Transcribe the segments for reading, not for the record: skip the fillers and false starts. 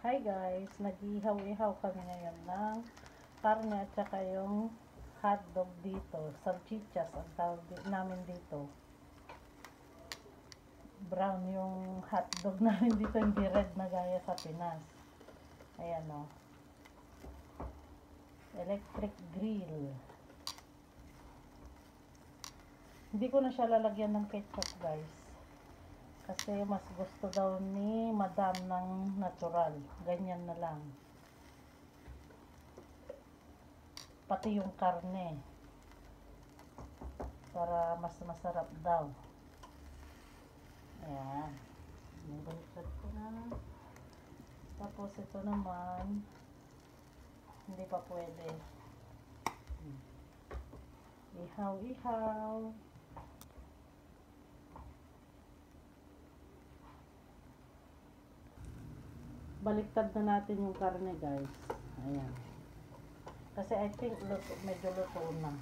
Hi guys, nag-ihaw-ihaw kami ngayon ng karne at saka yung hotdog dito. Salchichas ang tawag namin dito. Brown yung hotdog namin dito, hindi red na gaya sa Pinas. Ayan o. Electric grill. Hindi ko na siya lalagyan ng ketchup guys. Kasi mas gusto daw ni madam ng natural. Ganyan na lang. Pati yung karne. Para mas masarap daw. Ayan. Nabaliktad ko na. Tapos ito naman, hindi pa pwede. Ihaw-ihaw. Baliktad na natin yung karne guys. Ayan. Kasi I think medyo luto na.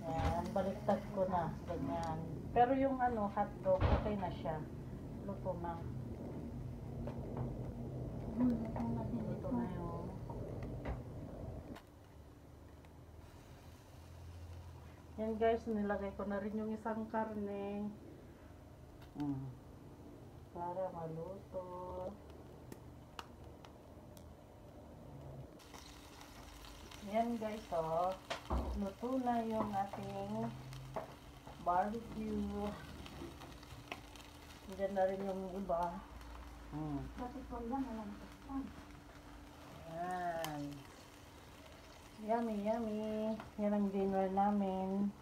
Ayan, baliktad ko na. Ganyan. Pero yung hotdog, okay na siya. Luto na. Luto na yung yan guys, nilagay ko na rin yung isang karne. Para maluto. Yan guys, luto na yung ating barbecue. Diyan na rin yung iba. Yan. Yummy, yummy. Yan ang dinner namin.